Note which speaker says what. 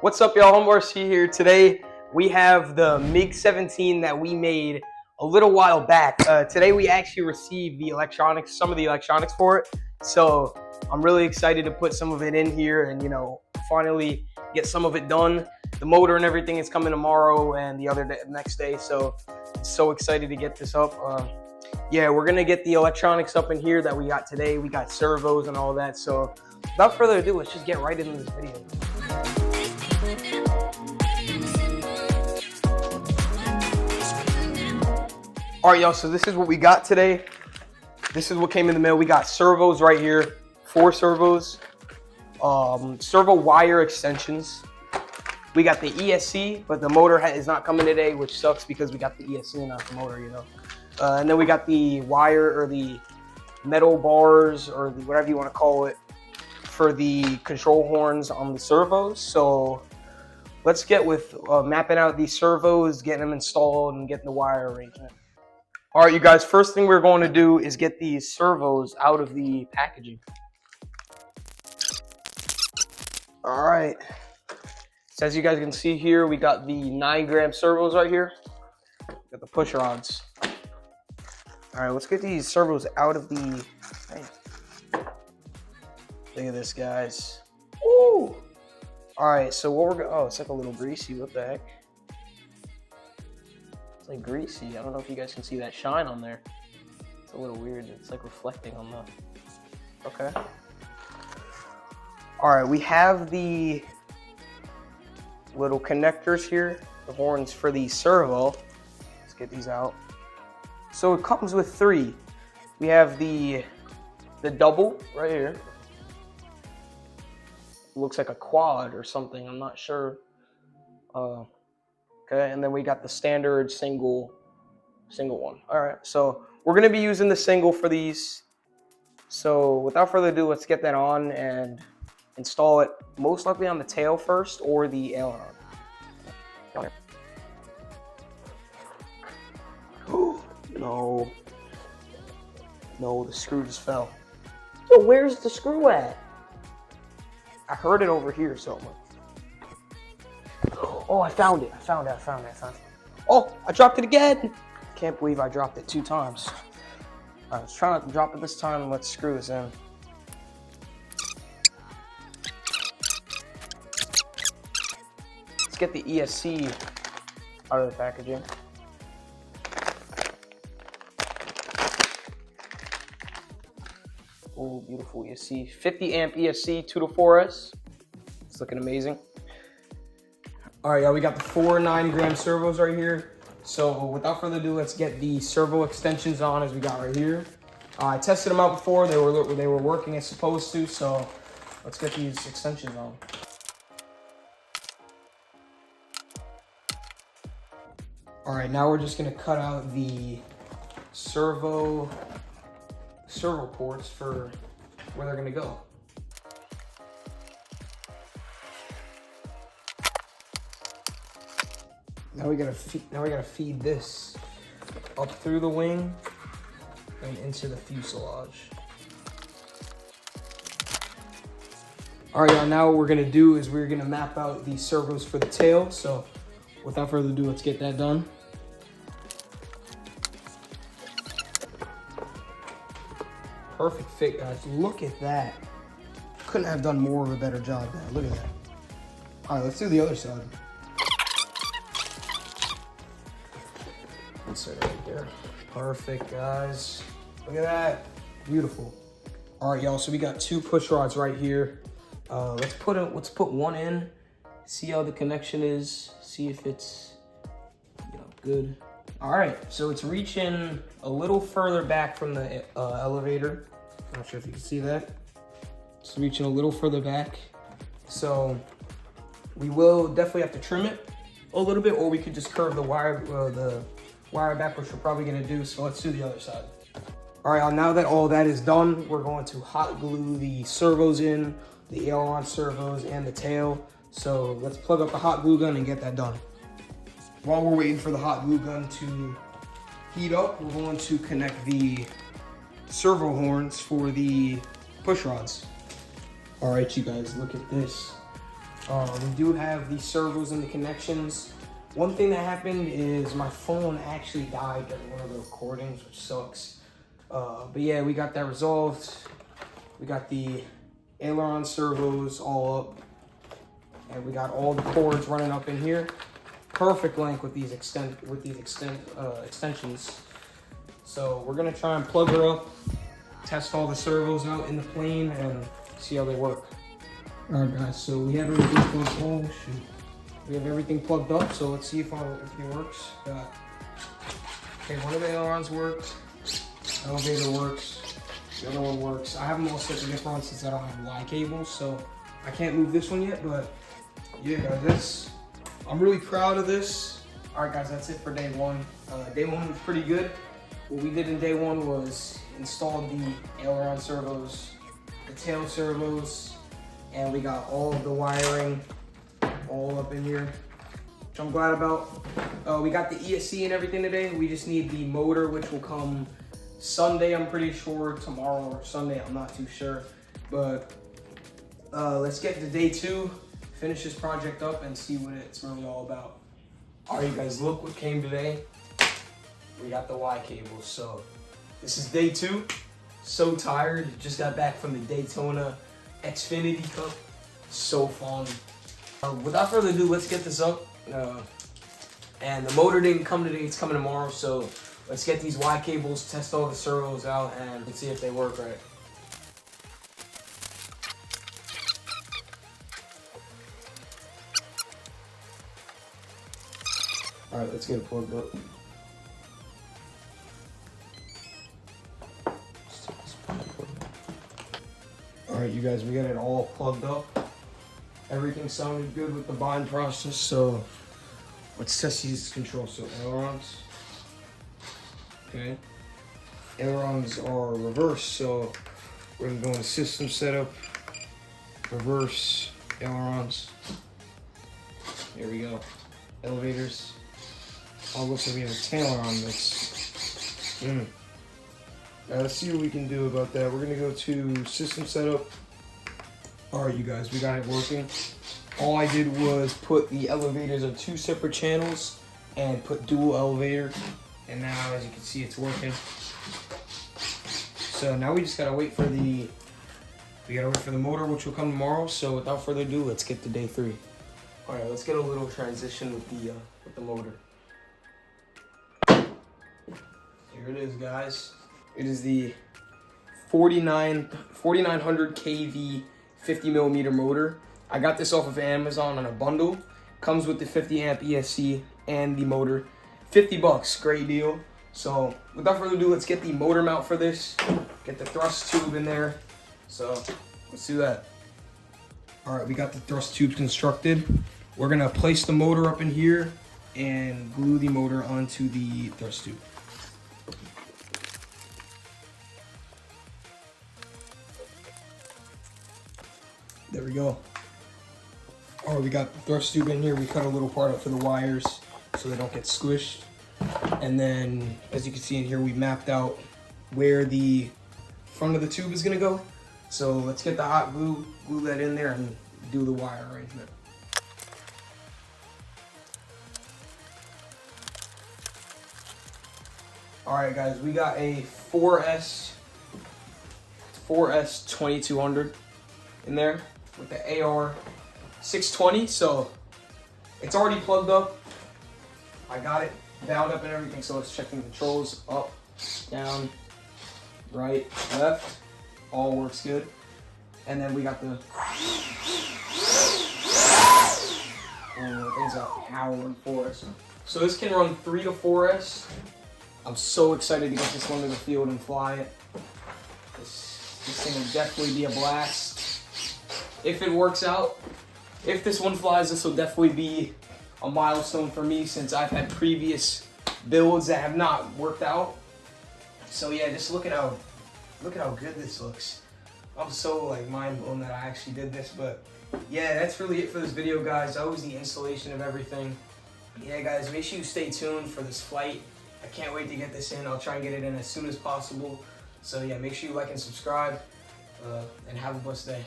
Speaker 1: What's up, y'all? Servo RC here. Today we have the MiG-17 that we made a little while back. Today we actually received the electronics, some of the electronics for it. So I'm really excited to put some of it in here and, finally get some of it done. The motor and everything is coming tomorrow and the next day. So excited to get this up. Yeah, we're gonna get the electronics up in here that we got today. We got servos and all that. So without further ado, let's just get right into this video. All right, y'all, so this is what we got today. This is what came in the mail. We got servos right here, 4 servos, servo wire extensions. We got the ESC, but the motor is not coming today, which sucks because we got the ESC, not the motor, And then we got the wire or the metal bars or whatever you want to call it for the control horns on the servos. So let's get with mapping out these servos, getting them installed, and getting the wire arrangement. All right, you guys, first thing we're going to do is get these servos out of the packaging. All right, so as you guys can see here, we got the 9-gram servos right here. Got the push rods. All right, let's get these servos out of the, hey. Look at this, guys. Woo! All right, so what we're oh, it's like a little greasy, what the heck? It's like greasy. I don't know if you guys can see that shine on there. It's a little weird. It's like reflecting on the, okay. All right, we have the little connectors here, the horns for the servo. Let's get these out. So it comes with 3. We have the double right here. Looks like a quad or something, I'm not sure. Okay, and then we got the standard single one. All right, so we're gonna be using the single for these. So without further ado, let's get that on and install it most likely on the tail first or the aileron. No, the screw just fell. So where's the screw at? I heard it over here somewhere. Oh, I found it. I found it. Oh, I dropped it again. Can't believe I dropped it 2 times. I was trying not to drop it this time. Let's screw this in. Let's get the ESC out of the packaging. Oh, beautiful ESC. 50 amp ESC 2 to 4S. It's looking amazing. All right, y'all, we got the 4 9-gram servos right here. So without further ado, let's get the servo extensions on as we got right here. I tested them out before. They were working as supposed to, so let's get these extensions on. All right, now we're just gonna cut out the servo ports for where they're gonna go. Now we gotta feed this up through the wing and into the fuselage. All right, y'all, now what we're gonna do is we're gonna map out the servos for the tail. So without further ado, let's get that done. Perfect fit, guys. Look at that. Couldn't have done more of a better job there. Look at that. All right, let's do the other side. Insert it right there. Perfect, guys. Look at that. Beautiful. All right, y'all. So we got 2 push rods right here. Let's put one in. See how the connection is. See if it's good. All right. So it's reaching a little further back from the elevator. I'm not sure if you can see that. It's reaching a little further back. So we will definitely have to trim it a little bit, or we could just curve the wire back, which we're probably gonna do. So let's do the other side. All right, now that all that is done, we're going to hot glue the servos in, the aileron servos and the tail. So let's plug up the hot glue gun and get that done. While we're waiting for the hot glue gun to heat up, we're going to connect the servo horns for the push rods. All right, you guys, look at this. We do have the servos and the connections. One thing that happened is my phone actually died during one of the recordings, which sucks. But yeah, we got that resolved. We got the aileron servos all up, and we got all the cords running up in here. Perfect length with these extensions. So we're gonna try and plug her up, test all the servos out in the plane, and see how they work. All right, guys. So we have everything plugged. Oh shoot! We have everything plugged up. So let's see if it works. Okay, one of the ailerons works. Elevator works. The other one works. I have them all set to different since I don't have Y cables, so I can't move this one yet. But yeah, guys, I'm really proud of this. All right, guys, that's it for day one. Day one was pretty good. What we did in day one was install the aileron servos, the tail servos, and we got all of the wiring all up in here, which I'm glad about. We got the ESC and everything today. We just need the motor, which will come Sunday, I'm pretty sure. Tomorrow or Sunday, I'm not too sure. But let's get to day two, finish this project up, and see what it's really all about. All right, you guys, look what came today. We got the Y cables. So this is day two. So tired. Just got back from the Daytona Xfinity Cup. So fun. Without further ado, let's get this up. And the motor didn't come today. It's coming tomorrow. So let's get these Y cables, test all the servos out, and let's see if they work right. All right, let's get it plugged up. All right, you guys, we got it all plugged up. Everything sounded good with the bind process, so let's test these controls. So ailerons, okay. Ailerons are reverse, so we're gonna go into system setup, reverse ailerons. Here we go. Elevators. Oh, looks like we have a tail on this. Now let's see what we can do about that. We're gonna go to system setup. All right, you guys, we got it working. All I did was put the elevators on two separate channels and put dual elevator. And now, as you can see, it's working. So now we just gotta wait for the motor, which will come tomorrow. So without further ado, let's get to day three. All right, let's get a little transition with the motor. Here it is, guys. It is the 4900 kV 50mm motor. I got this off of Amazon on a bundle. Comes with the 50 amp ESC and the motor. $50, great deal. So without further ado, let's get the motor mount for this. Get the thrust tube in there. So let's do that. All right, we got the thrust tube constructed. We're gonna place the motor up in here and glue the motor onto the thrust tube. There we go. All right, we got the thrust tube in here. We cut a little part out for the wires so they don't get squished. And then, as you can see in here, we mapped out where the front of the tube is gonna go. So let's get the hot glue, glue that in there, and do the wire arrangement. All right, guys, we got a 4S 2200 in there with the AR 620. So it's already plugged up. I got it bound up and everything. So let's check the controls: up, down, right, left. All works good. And then we got the things out howling for us. So this can run 3 to 4S. I'm so excited to get this one to the field and fly it. This thing will definitely be a blast. If it works out, if this one flies, this will definitely be a milestone for me since I've had previous builds that have not worked out. So yeah, just look at how good this looks. I'm so like mind blown that I actually did this, but yeah, that's really it for this video, guys. That was the installation of everything. Yeah, guys, make sure you stay tuned for this flight. I can't wait to get this in. I'll try and get it in as soon as possible. So yeah, make sure you like and subscribe, and have a blessed day.